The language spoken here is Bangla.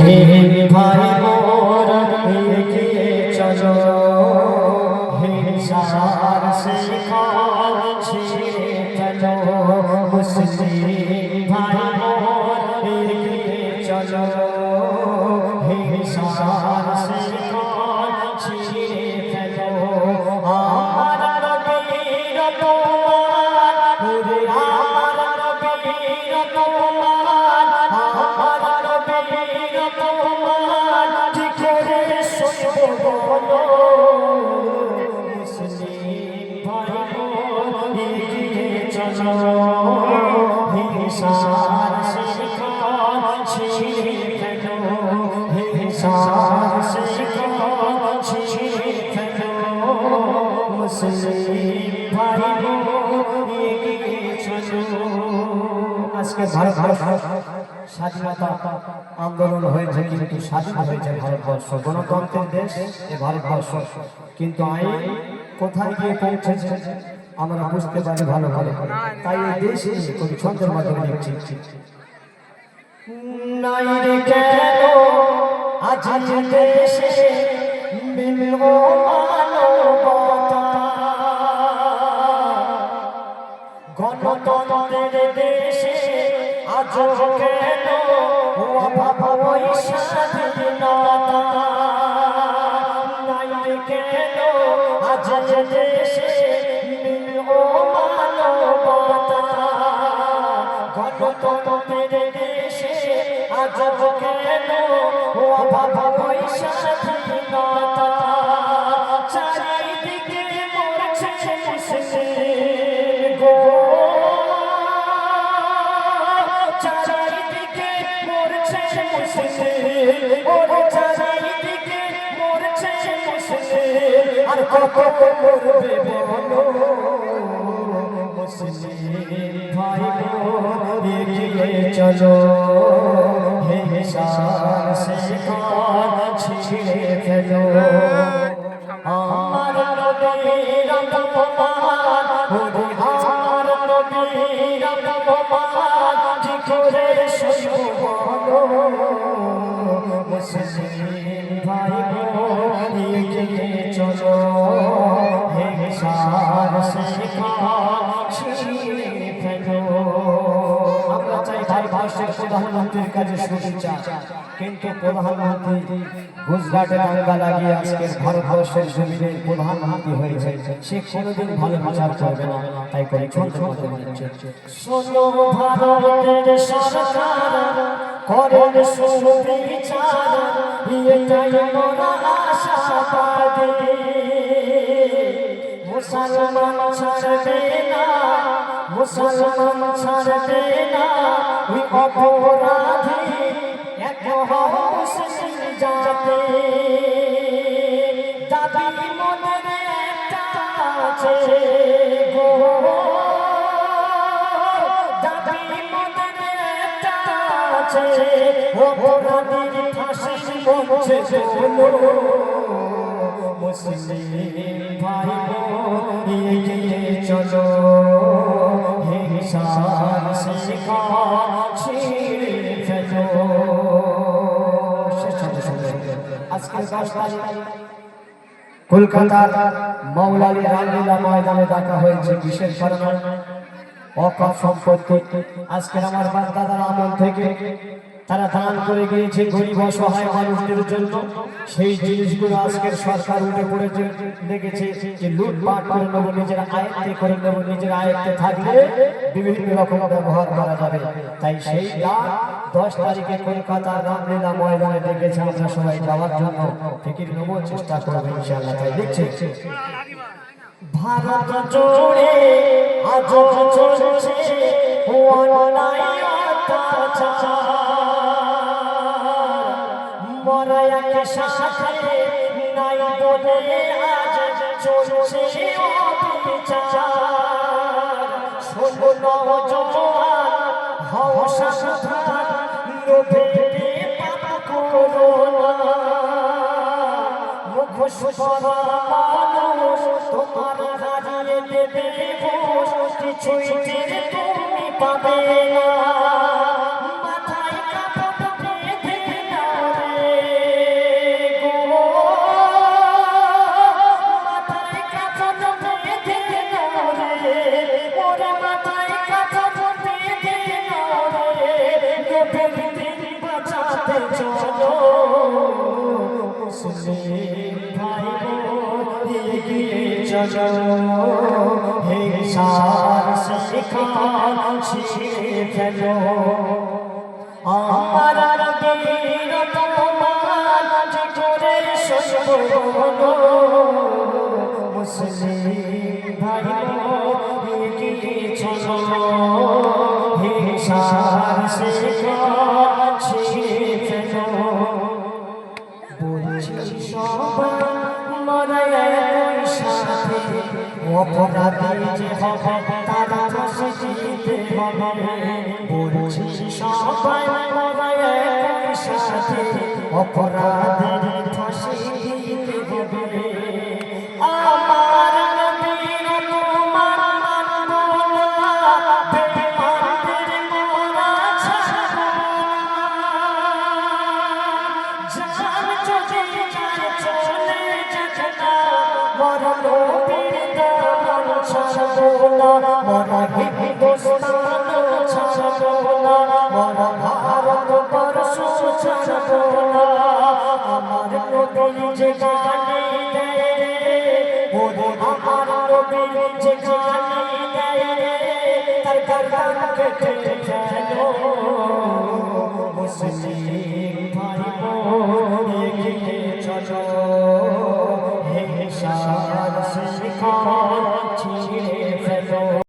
ভাই মোর এগিয়ে চলো হিংসার শিকল ছিঁড়ে ফেলো মুসলিম ভাই মোর এগিয়ে চলো হিংসার শিকল ছিঁড়ে ফেলো আমার নবীর তোমার ওরে আমার নবীর তোমার আমার নবীর তোমার কি করে সইব বলো মুসলিম ভাই মোর এগিয়ে চলো হিংসার শিকল ছিঁড়ে ফেলো হিংসার শিকল ছিঁড়ে ফেলো মুসলিম ভাই মোর এগিয়ে চলো। আজকে ভারতবর্ষ স্বাধীনতা আন্দোলন হয়েছে, কিন্তু স্বাধীন হয়েছে ভারতবর্ষ, গণতন্ত্রের দেশ এ ভারতবর্ষ, কিন্তু আইন কোথায় গিয়ে পৌঁছেছে আমরা বুঝতে পারি ভালো ভালো। তাই এই দেশ নিয়ে কবি ছন্দের মাধ্যমে লিখছি, নাই রে কেন আজ দেশে মিলব মানবতা, গণতন্ত্রের দেশে আজ কেন অভাব ওই স্বাধীনতা, নাই রে কেন আজ দেশে মিলব মানবতা, গণতন্ত্রের দেশে আজ কেন অভাব ওই স্বাধীনতা, চারিদিকে মরছে মুসলিম গো, চারিদিকে মরছে মুসলিম, ওরে চারিদিকে মরছে মুসলিম, আর কত মরবে বলো মুসলিম ভাই মোর এগিয়ে চলো হিংসার শিকল ছিঁড়ে ফেলো আমার নবীর তোমার ওরে আমার নবীর তোমার কি করে সইব বলো মুসলিম ভাই মোর এগিয়ে চলো হিংসার শিকল ছিঁড়ে ফেলো। আমরা চাই ভারতবর্ষের প্রধানমন্ত্রীর কাছে শুভেচ্ছা, কিন্তু প্রধানমন্ত্রী গুজরাটে দাঙ্গা লাগিয়ে আজকের ভারতবর্ষের জমিনের প্রধানমন্ত্রী হয়েছে, সে কোনোদিন ভালো বিচার করবে না। তাই করে ছোট শোনো ভারতের সরকার করেন সুবিচার, এটাই মোরা আশাবাদী, মুসলমান ছাড়বে না মুসলমান ছাড়বে না ওই অপরাধী এক মুসলিম জাতি, দাবি মনের একটা আছে গো, দাবি মনের একটা আছে অপরাধীর ফাঁসি মরছে বলো মুসলিম ভাই মোর এগিয়ে চলো হিংসার শিকল ছিঁড়ে ফেলো। আজকের 10 তারিখ কলকাতার মৌলালী রামলীলা ময়দানে ডাকা হয়েছে বিশেষ কারণে অকাপ সম্পত্তি। আজকের আমার বাপ-দাদার আমল থেকে তারা দান করে গিয়েছে গরিব অসহায় মানুষদের জন্য, সেই জিনিসগুলো আজকের সরকার উঠে পড়েছে, দেখেছে যে লুটপাট করে নেবো, নিজের আয়ত্তে করে নেবো, নিজের আয়ত্তে থাকলে বিভিন্ন রকম ব্যবহার করা যাবে। তাই সেই দান 10 তারিখে কলকাতার রামলীলা ময়দানে ডেকেছে, আমরা সবাই যাওয়ার জন্য ফিকির নেব, চেষ্টা করবো ইনশাআল্লাহ। তাই দেখছে ভারত জুড়ে আজ চলছে অন্যায় অত্যাচার, মরা এক সাথে নাই বলে আজ চলছে অবিচার, শোনো নওজোয়ান হও সাবধান, লোভে পাপ করো না, মুখোশ পরা মানুষ তোমার হারিয়ে দেবে হোশ, কিছুই টের তুমি পাবে না, মাথায় কাপড় বেঁধে নাও সাথে চলো মুসলিম ভাই বোন এগিয়ে চলো হিংসার শিকার ছিঁড়ে ফেলো আমার দিন তোমার যে করে সইব বলো মুসলিম ভাই বোন এগিয়ে চলো হিংসার শিকার ছিঁড়ে ফেলো বলছি সবাই মরাই একই সাথে অপরাধী যে হবে তারা ফাঁসি দিতে হবে বলছি সবাই মরাই একই সাথে অপরাধীর ফাঁসি দিতে হবে আমার নবীর তোমার মানব না বেঈমানদের মোরা ছাড়ব জান যদি যায় চলে যাবে না মরণ বীর দামন ছাড়ব না মরা হিন্দুস্তান ছাড়ব না মরা ভারত বর্ষ ছাড়ব না আমার নবী যে গানে দেয় ওরে আমার নবী যে গানে দেয় তার গর্দান কেটে ফেলো